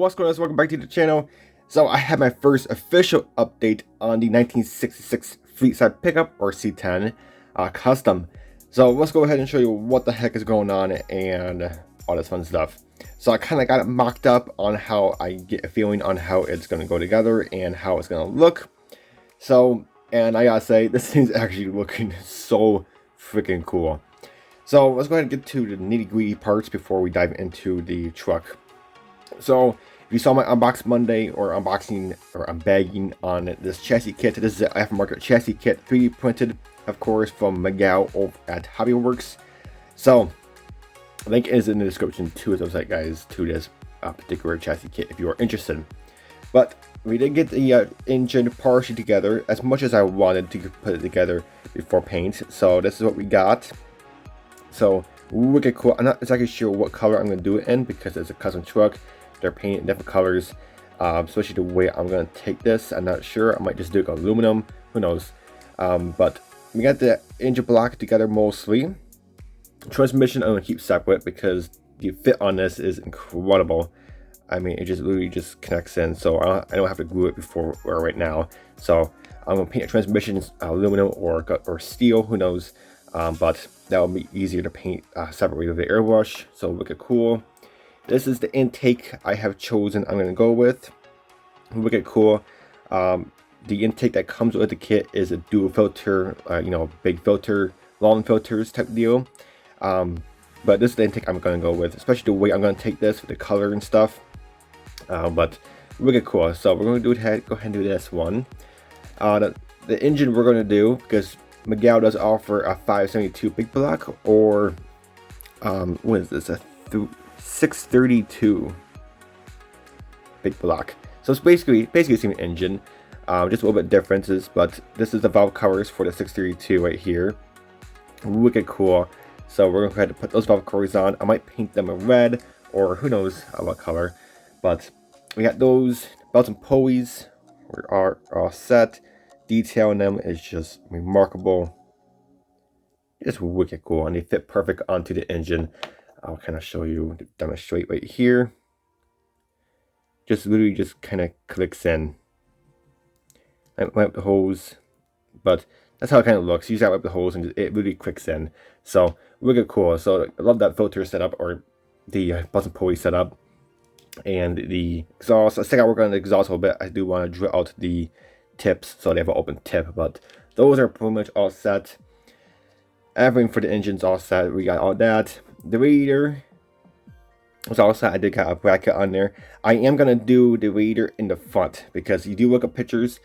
what's going on? Welcome back to the channel. So I had my first official update on the 1966 Fleet Side Pickup, or C10 custom. So let's go ahead and show you what the heck is going on and all this fun stuff. So I kind of got it mocked up on how I get a feeling on how it's going to go together and how it's going to look. So, and I gotta say, this thing's actually looking so freaking cool. So let's go ahead and get to the nitty-gritty parts before we dive into the truck. So if you saw my Unbox Monday or unboxing or unbagging on this chassis kit, this is an aftermarket chassis kit, 3D printed, of course, from Miguel over at Hobbyworks. So link is in the description to his website, guys, to this particular chassis kit if you are interested. But we did get the engine partially together as much as I wanted to put it together before paint. So this is what we got. So wicked cool. I'm not exactly sure what color I'm going to do it in because it's a custom truck. They're painted in different colors, especially the way I'm going to take this. I'm not sure. I might just do it aluminum. Who knows? But we got the engine block together mostly. Transmission I'm going to keep separate because the fit on this is incredible. I mean, it just literally just connects in, so I don't have to glue it before or right now. So I'm going to paint the transmission aluminum or steel. Who knows? But that will be easier to paint separately with the airbrush. So wicked cool. This is the intake I have chosen. I'm going to go with. Wicked cool. The intake that comes with the kit is a dual filter, big filter, long filters type deal. But this is the intake I'm going to go with, especially the way I'm going to take this with the color and stuff. But wicked cool. So we're going to go ahead and do this one. The engine we're going to do, because Miguel does offer a 572 big block, or what is this, a 632 big block. So it's basically the same engine, just a little bit differences. But this is the valve covers for the 632 right here. Wicked cool. So we're going to go ahead and put those valve covers on. I might paint them in red, or who knows what color. But we got those belts and pulleys. We are all set. Detailing them is just remarkable. It's wicked cool, and they fit perfect onto the engine. I'll kind of show you, demonstrate right here. Just literally just kind of clicks in. I wipe the hose, but that's how it kind of looks. Usually I wipe the hose and it really clicks in. So wicked cool. So I love that filter setup, or the button pulley setup, and the exhaust. Let's take out work on the exhaust a little bit. I do want to drill out the tips so they have an open tip, but those are pretty much all set. Everything for the engine's all set. We got all that. The radiator was all set. I did got a bracket on there. I am gonna do the radiator in the front because you do look at pictures.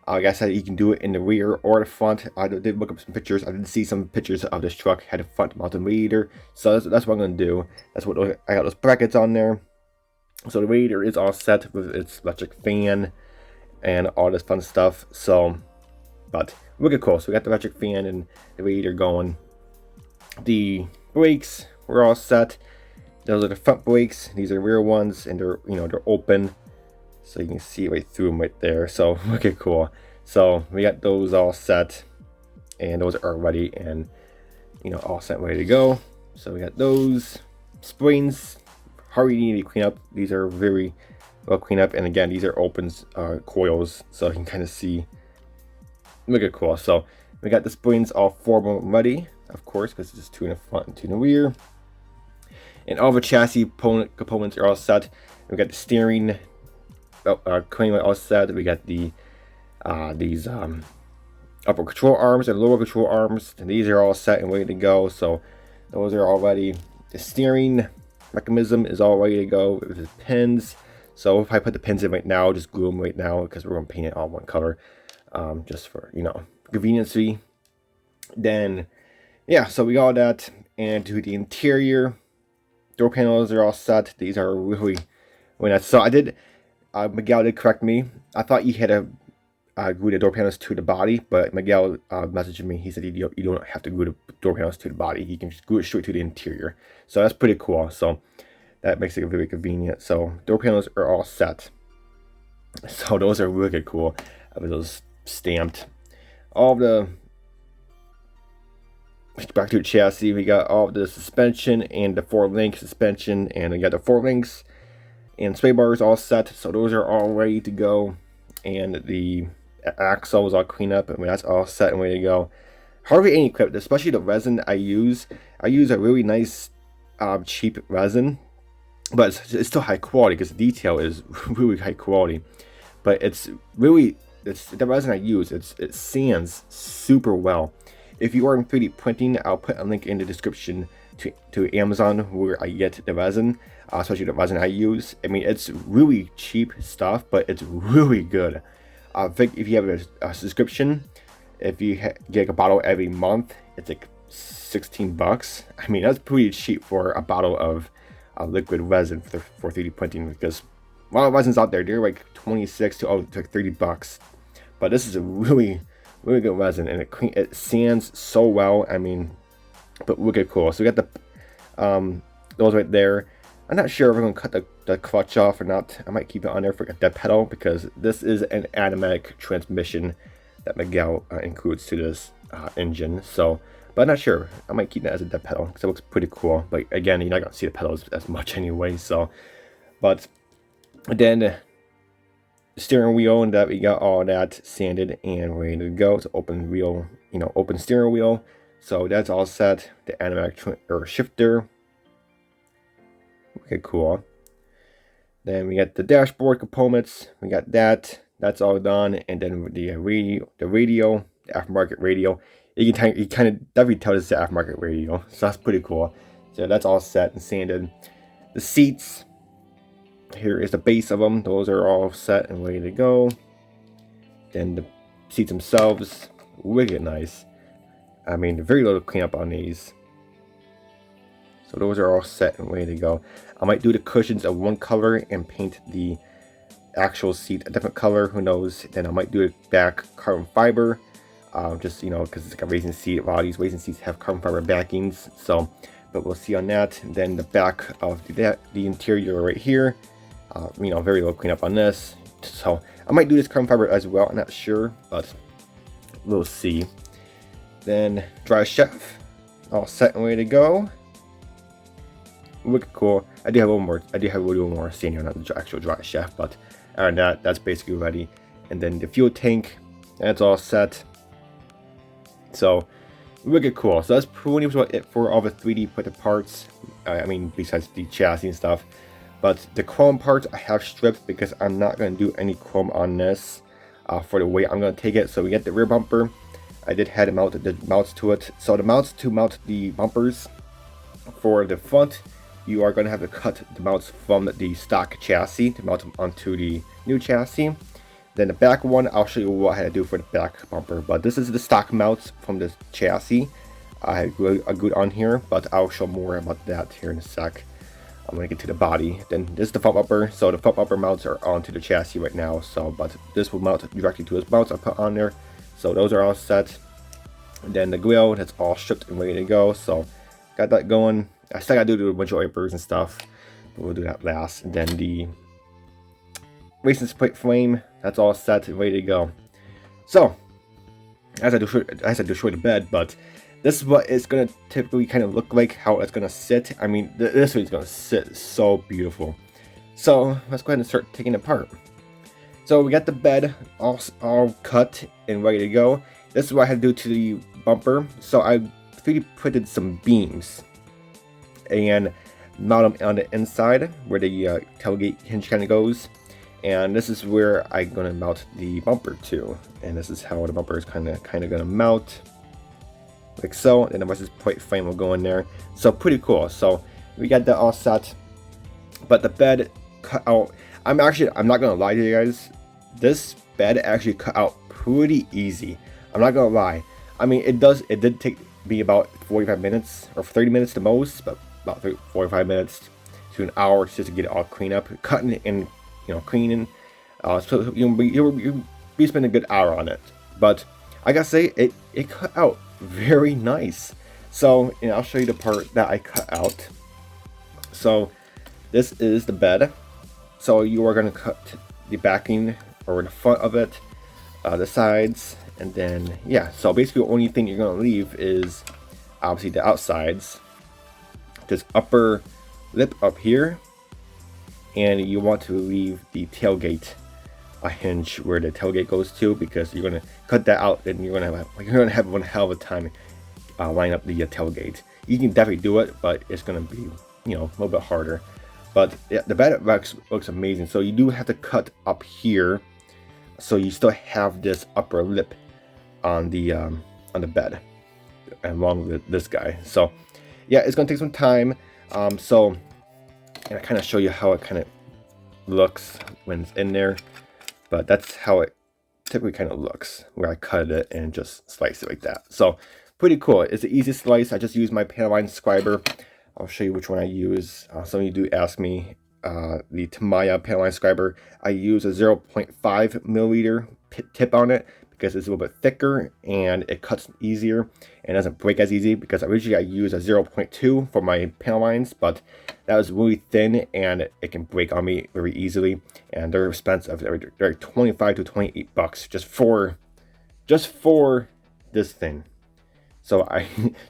Like I said, you can do it in the rear or the front. I did look up some pictures. I did see some pictures of this truck had a front mounted radiator, so that's what I'm gonna do. That's what I got, those brackets on there. So the radiator is all set with its electric fan and all this fun stuff. So, but wicked cool. So we got the electric fan and the radiator going. The brakes were all set. Those are the front brakes. These are rear ones, and they're they're open, so you can see right through them right there. So wicked cool. So we got those all set, and those are ready and all set, ready to go. So we got those springs. Hardly need to clean up. These are very well cleaned up, and again, these are open coils, so you can kind of see. Wicked cool. So we got the springs all four of them ready, of course, because it's just two in the front and two in the rear. And all the chassis components are all set. We got the steering crane all set. We got the these upper control arms and lower control arms, and these are all set and ready to go. So those are all ready. The steering mechanism is all ready to go with the pins. So if I put the pins in right now, just glue them right now because we're going to paint it all one color, just for conveniency. Then yeah, so we got all that. And to the interior, door panels are all set. These are really nice. So I did, Miguel did correct me. I thought you had to glue the door panels to the body, but Miguel messaged me. He said you don't have to glue the door panels to the body. You can just glue it straight to the interior. So that's pretty cool. So that makes it very convenient. So door panels are all set. So those are really cool. With those stamped. All the back to the chassis, we got all the suspension and the 4-link suspension, and we got the 4 links And sway bar is all set, so those are all ready to go. And the axle is all cleaned up, and that's all set and ready to go. Hardly any equipment, especially the resin I use. I use a really nice, cheap resin, but it's still high quality because the detail is really high quality. But it's the resin I use. It sands super well. If you are in 3D printing, I'll put a link in the description to Amazon where I get the resin, especially the resin I use. I mean, it's really cheap stuff, but it's really good. I think if you have a subscription, if you get a bottle every month, it's like $16. I mean, that's pretty cheap for a bottle of liquid resin for 3D printing, because a lot of resins out there, they're like 26 to like $30. But this is a really good resin, and it sands so well. I mean, but wicked cool. So we got the those right there. I'm not sure if I'm gonna cut the clutch off or not. I might keep it on there for a dead pedal, because this is an automatic transmission that Miguel includes to this engine. So, but I'm not sure. I might keep that as a dead pedal because it looks pretty cool. But again, you're not gonna see the pedals as much anyway. So, but then the steering wheel, and that we got all that sanded and ready to go. It's open wheel, open steering wheel. So that's all set. The automatic shifter. Okay, cool. Then we got the dashboard components. We got that. That's all done. And then the radio, the aftermarket radio. You kind of definitely tell this is the aftermarket radio. So that's pretty cool. So that's all set and sanded. The seats. Here is the base of them. Those are all set and ready to go. Then the seats themselves, wicked nice. I mean, very little cleanup on these. So those are all set and ready to go. I might do the cushions of one color and paint the actual seat a different color. Who knows? Then I might do it back carbon fiber. Just, because it's like a racing seat. A lot of these racing seats have carbon fiber backings. So, but we'll see on that. And then the back of the interior right here. Very low cleanup on this. So I might do this carbon fiber as well. I'm not sure, but we'll see. Then dry chef, all set and ready to go. Wicked cool. I do have a little more sanding on the actual dry chef, but other than that, that's basically ready. And then the fuel tank, that's all set. So wicked cool. So that's pretty much it for all the 3D printed parts. I mean, besides the chassis and stuff. But the chrome parts I have stripped because I'm not going to do any chrome on this for the weight I'm going to take it. So we get the rear bumper. I did have the mounts to it. So the mounts to mount the bumpers for the front, you are going to have to cut the mounts from the stock chassis to mount them onto the new chassis. Then the back one, I'll show you what I had to do for the back bumper. But this is the stock mounts from the chassis. I had glued on here, but I'll show more about that here in a sec. I'm going to get to the body. Then this is the front bumper. So the front bumper mounts are onto the chassis right now. So, but this will mount directly to his mounts I put on there. So those are all set. And then the grill, that's all stripped and ready to go. So got that going. I still got to do a bunch of wipers and stuff, but we'll do that last. And then the racing split frame, that's all set and ready to go. So as I do show the bed, but this is what it's going to typically kind of look like, how it's going to sit. I mean, this way it's going to sit so beautiful. So let's go ahead and start taking it apart. So we got the bed all cut and ready to go. This is what I had to do to the bumper. So I 3D printed some beams and mount them on the inside where the tailgate hinge kind of goes. And this is where I'm going to mount the bumper to. And this is how the bumper is kind of going to mount. Like so, and the rest of this plate frame will go in there. So pretty cool. So we got that all set. But the bed cut out. I'm not gonna lie to you guys. This bed actually cut out pretty easy. I'm not gonna lie. I mean, it did take me about 45 minutes or 30 minutes the most, but about 45 minutes to an hour just to get it all cleaned up, cutting and cleaning. So you spend a good hour on it. But I gotta say, it cut out very nice. So I'll show you the part that I cut out. So this is the bed. So you are going to cut the backing or the front of it, the sides, and then yeah. So basically, the only thing you're going to leave is obviously the outsides. This upper lip up here, and you want to leave the tailgate a hinge where the tailgate goes to, because you're gonna cut that out and you're gonna have one hell of a time lining up the tailgate. You can definitely do it, but it's gonna be, you know, a little bit harder. But yeah, the bed looks amazing. So you do have to cut up here, so you still have this upper lip on the bed, along with this guy. So yeah, it's gonna take some time. So, and I kind of show you how it kind of looks when it's in there. But that's how it typically kind of looks, where I cut it and just slice it like that. So pretty cool. It's the easiest slice. I just use my panel line scriber. I'll show you which one I use. Some of you do ask me the N.Y.S panel line scriber. I use a 0.5 millimeter tip on it because it's a little bit thicker and it cuts easier and doesn't break as easy, because originally I use a 0.2 for my panel lines, but that was really thin and it can break on me very easily, and they're expensive. They're 25 to 28 bucks just for this thing. So I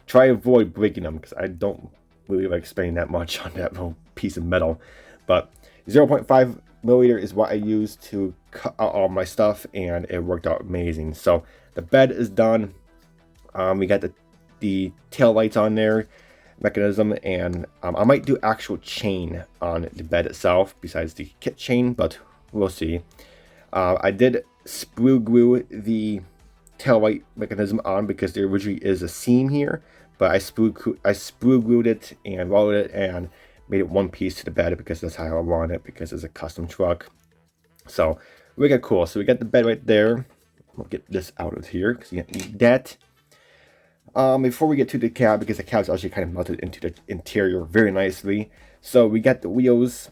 try to avoid breaking them because I don't really like spending that much on that little piece of metal. But 0.5 millimeter is what I use to cut out all my stuff, and it worked out amazing. So the bed is done. We got the tail lights on there, mechanism, and I might do actual chain on the bed itself besides the kit chain, but we'll see. I did sprue glue the tail light mechanism on because there originally is a seam here, but I sprue glued it and welded it and made it one piece to the bed because that's how I want it, because it's a custom truck. So we got cool. So we got the bed right there. We'll get this out of here because you need that. Before we get to the cab, because the cab's actually kind of melted into the interior very nicely. So we got the wheels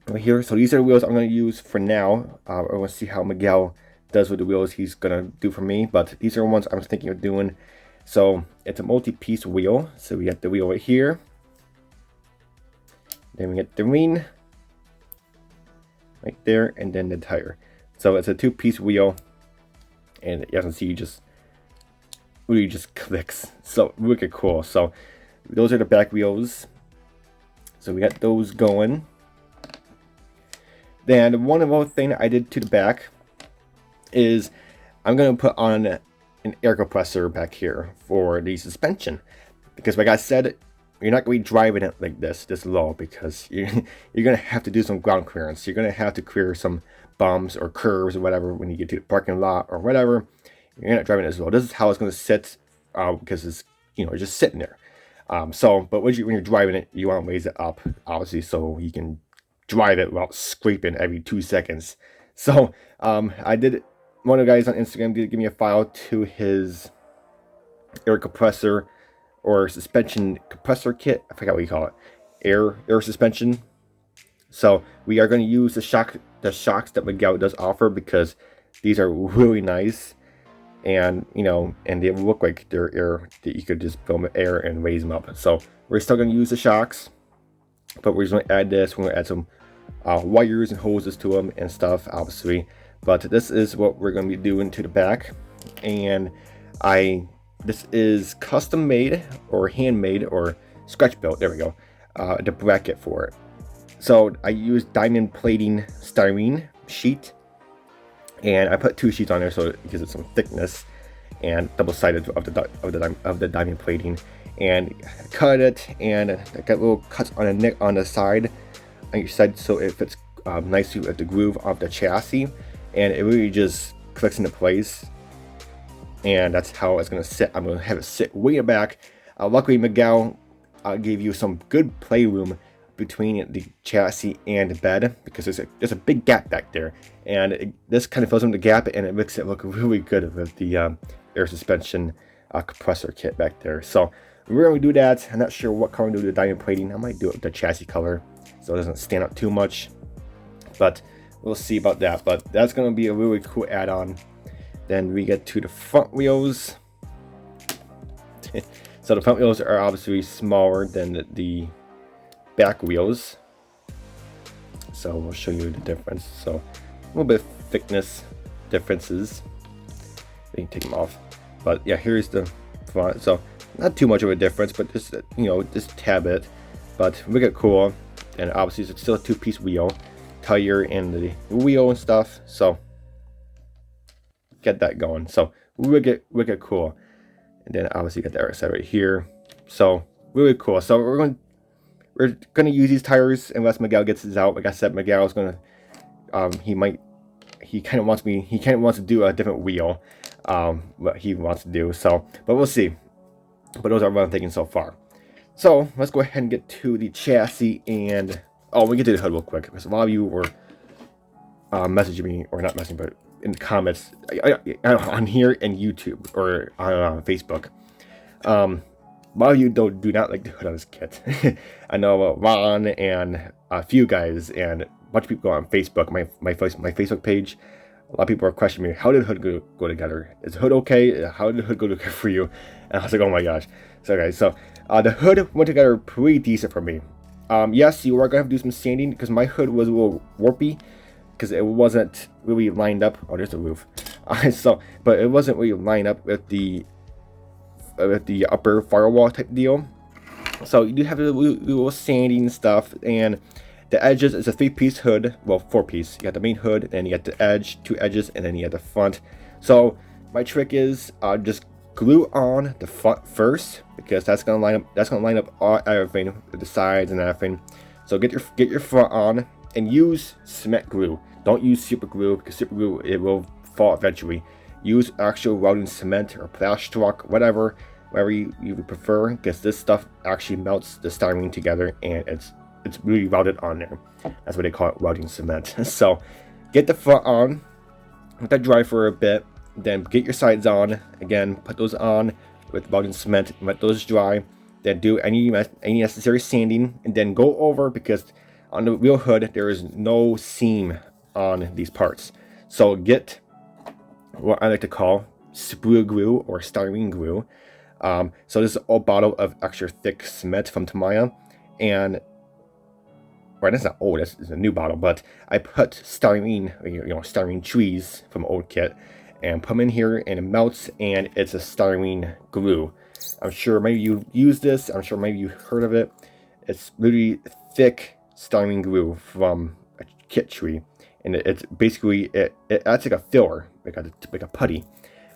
right here. So these are the wheels I'm going to use for now. I want to see how Miguel does with the wheels he's going to do for me, but these are the ones I was thinking of doing. So it's a multi-piece wheel. So we got the wheel right here. Then we get the ring right there, and then the tire. So it's a two-piece wheel, and you can see you just really just clicks. So really cool. So those are the back wheels. So we got those going. Then one other thing I did to the back is I'm going to put on an air compressor back here for the suspension, because like I said, you're not going to be driving it like this low, because you're going to have to do some ground clearance. You're going to have to clear some bumps or curves or whatever when you get to the parking lot or whatever. You're not driving it as low. This is how it's going to sit, because it's, you know, just sitting there. But when you're driving it, you want to raise it up, obviously, so you can drive it without scraping every 2 seconds. So I did. One of the guys on Instagram did give me a file to his air compressor or suspension compressor kit. I forgot what you call it. Air suspension. So we are going to use the shocks that Miguel does offer, because these are really nice, and you know, and they look like they're air, that you could just fill them with air and raise them up. So we're still going to use the shocks, but we're just going to add this. We're going to add some wires and hoses to them and stuff, obviously. But this is what we're going to be doing to the back, and this is custom made or handmade or scratch built. There we go. The bracket for it. So I used diamond plating styrene sheet, and I put 2 sheets on there so it gives it some thickness, and double-sided of the diamond plating, and cut it, and I got little cuts on the neck on the side on each side, so it fits nicely at the groove of the chassis, and it really just clicks into place. And that's how it's going to sit. I'm going to have it sit way back. Luckily, Miguel gave you some good playroom between the chassis and the bed, because there's a big gap back there, and this kind of fills in the gap, and it makes it look really good with the air suspension compressor kit back there. So we're going to do that. I'm not sure what color to do the diamond plating. I might do it with the chassis color so it doesn't stand out too much, but we'll see about that. But that's going to be a really cool add-on. Then we get to the front wheels. So the front wheels are obviously smaller than the back wheels. So we'll show you the difference. So a little bit of thickness differences. You can take them off. But yeah, here's the front. So not too much of a difference, but just, you know, just tab it. But we get cool. and obviously it's still a 2-piece wheel, tire and the wheel and stuff. So get that going. So wicked cool. And then obviously got the other side right here. So really cool. So we're gonna use these tires unless Miguel gets this out. Like I said, Miguel is gonna he kind of wants to do a different wheel, what he wants to do. So, but we'll see. But those are what I'm thinking so far. So let's go ahead and get to the chassis, and we can do the hood real quick because a lot of you were messaging me, or not messaging, but in the comments on here and YouTube or on Facebook. A lot of you do not like the hood on this kit. I know Ron and a few guys and a bunch of people on Facebook, my Facebook page. A lot of people are questioning me, how did hood go together? Is the hood okay? How did the hood go together for you? And I was like, oh my gosh. So guys, so the hood went together pretty decent for me. Yes, you are going to have to do some sanding because my hood was a little warpy because it wasn't really lined up. Oh, there's the roof. But it wasn't really lined up with the upper firewall type deal. So you do have a little sanding stuff, and the edges is a 3-piece hood, well 4-piece. You got the main hood, then you got the edge, 2 edges, and then you got the front. So my trick is just glue on the front first because that's gonna line up everything with the sides and everything. So get your front on and use cement glue. Don't use super glue because super glue, it will fall eventually. Use actual welding cement or plastrock, whatever you prefer, because this stuff actually melts the styrene together and it's really welded on there. That's what they call it, welding cement. So get the front on, let that dry for a bit, then get your sides on. Again, put those on with welding cement, let those dry, then do any necessary sanding, and then go over, because on the real hood there is no seam on these parts. So get what I like to call sprue glue or styrene glue. So this is a bottle of extra thick cement from N.Y.S, and right, that's not old, it's a new bottle, but I put styrene, styrene trees from old kit, and put them in here, and it melts, and it's a styrene glue. I'm sure maybe you use this, I'm sure maybe you've heard of it. It's really thick styrene glue from a kit tree, and it's basically, it acts like a filler, like a putty,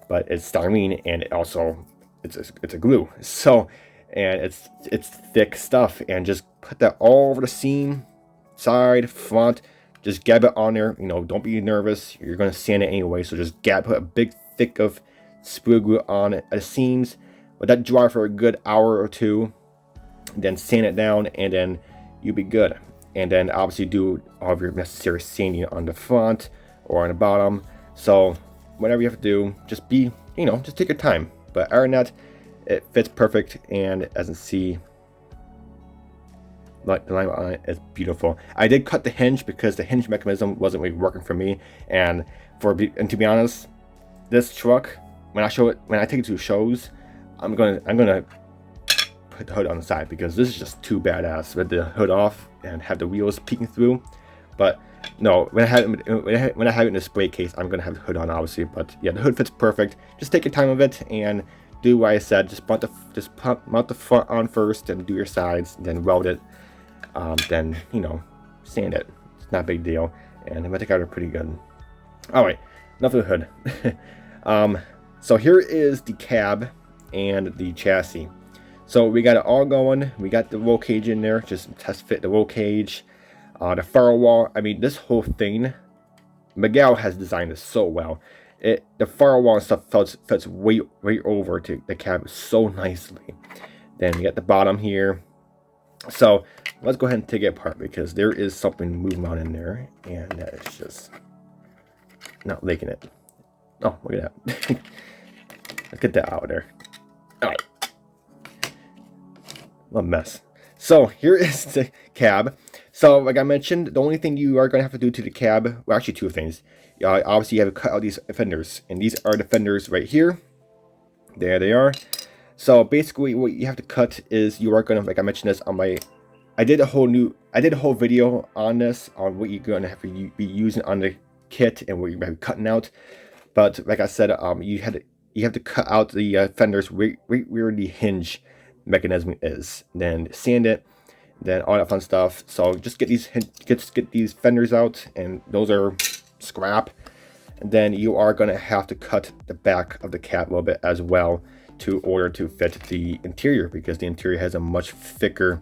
but it's styrene, and it also, it's a glue. So, and it's thick stuff, and just put that all over the seam, side, front, just gab it on there. Don't be nervous, you're going to sand it anyway, so just put a big thick of sprue glue on at the seams, let that dry for a good hour or two, then sand it down, and then you'll be good. And then obviously do all of your necessary sanding on the front or on the bottom. So whatever you have to do, just just take your time. But other than that, it fits perfect, and as you can see, like the line on it is beautiful. I did cut the hinge because the hinge mechanism wasn't really working for me, and to be honest, this truck, when I take it to shows, I'm gonna put the hood on the side because this is just too badass with the hood off and have the wheels peeking through. But no, when I have it in a spray case, I'm gonna have the hood on, obviously. But yeah, the hood fits perfect. Just take your time with it and do what I said. Just mount the front on first, and do your sides, then weld it. Then sand it. It's not a big deal, and I think I did pretty good. All right, enough of the hood. So here is the cab and the chassis. So we got it all going. We got the roll cage in there, just test fit the roll cage. The firewall, I mean, this whole thing, Miguel has designed this so well. The firewall and stuff fits way over to the cab so nicely. Then we got the bottom here. So let's go ahead and take it apart, because there is something moving on in there, and that is just not liking it. Oh, look at that. Let's get that out of there. All right. A mess. So here is the cab. So like I mentioned, the only thing you are going to have to do to the cab, well, actually two things. Obviously you have to cut out these fenders, and these are the fenders right here. There they are. So basically what you have to cut is, you are going to, like I mentioned this on my, I did a whole video on this, on what you're going to have to be using on the kit and what you're going to be cutting out. But like I said, you have to cut out the fenders right where the hinge mechanism is, then sand it, then all that fun stuff. So just get these fenders out, and those are scrap. And then you are going to have to cut the back of the cab a little bit as well to order to fit the interior, because the interior has a much thicker,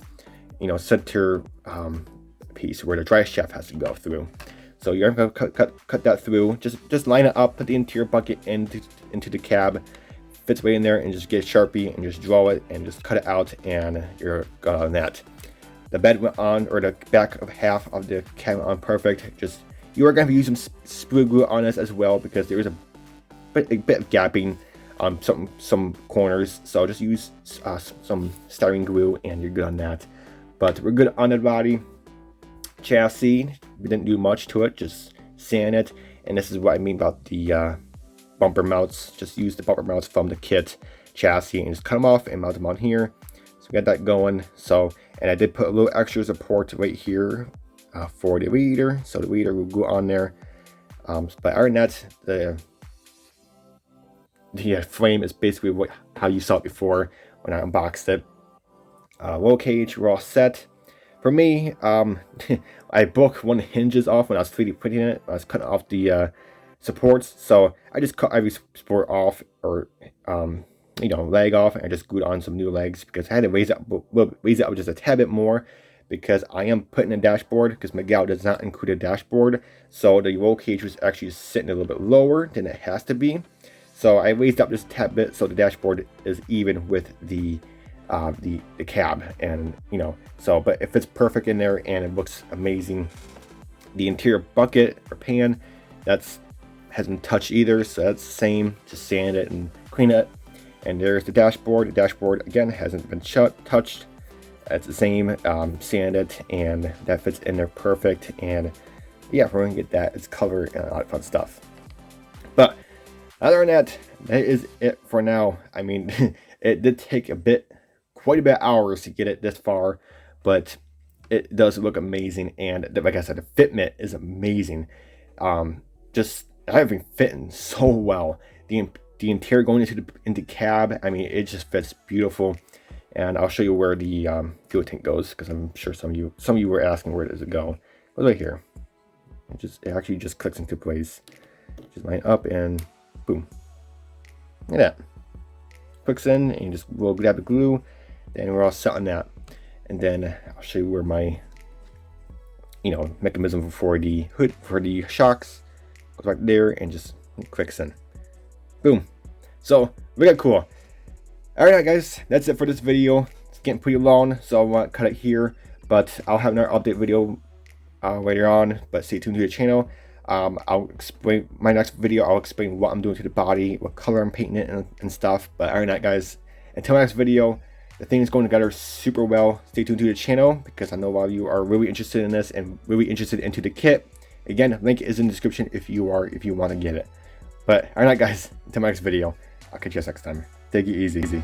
you know, center piece where the dry shaft has to go through. So you're going to cut that through. Just line it up, put the interior bucket into the cab, fits right in there, and just get a Sharpie and just draw it and just cut it out, and you're good on that. The bed went on, or the back of half of the cab went on perfect. Just, you are going to use some sprue glue on this as well, because there is a bit of gapping on some corners. So just use some styrene glue and you're good on that. But we're good on the body. Chassis, we didn't do much to it, just sand it. And this is what I mean about the bumper mounts. Just use the bumper mounts from the kit chassis and just cut them off and mount them on here. So we got that going. So, and I did put a little extra support right here for the radiator, so the radiator will go on there. But other than that, the frame is basically how you saw it before when I unboxed it. Roll cage, we're all set. For me, I broke one of the hinges off when I was 3D printing it. I was cutting off the supports, so I just cut every support off, or you know, leg off, and I just glued on some new legs, because I had to raise it up just a tad bit more, because I am putting a dashboard, because Miguel does not include a dashboard. So the roll cage was actually sitting a little bit lower than it has to be. So I raised up just a tad bit so the dashboard is even with the cab, and you know, so, but it fits perfect in there and it looks amazing. The interior bucket or pan, hasn't touched either, so that's the same. Just sand it and clean it. And there's the dashboard. The dashboard again hasn't been touched. It's the same. Sand it, and that fits in there perfect. And yeah, we're gonna get that. It's covered and a lot of fun stuff. But other than that, that is it for now. I mean, it did take quite a bit of hours to get it this far, but it does look amazing. And like I said, the fitment is amazing. Just everything fitting so well. The interior going into cab, I mean, it just fits beautiful. And I'll show you where the fuel tank goes, because I'm sure some of you were asking, where does it go? Well, right here. It actually just clicks into place. Just line up and boom. Look at that. Clicks in, and we'll grab the glue. Then we're all set on that. And then I'll show you where my, you know, mechanism for the hood, for the shocks, goes right there, and just clicks in. Boom. So really cool. Alright guys, that's it for this video. It's getting pretty long, so I want to cut it here. But I'll have another update video later on. But stay tuned to the channel. I'll explain my next video. I'll explain what I'm doing to the body, what color I'm painting it, and stuff. But other than that, guys, until next video, the thing is going together super well. Stay tuned to the channel, because I know a lot of you are really interested in this and really interested into the kit. Again, link is in the description if you want to get it. But alright guys, until my next video, I'll catch you guys next time. Take it easy.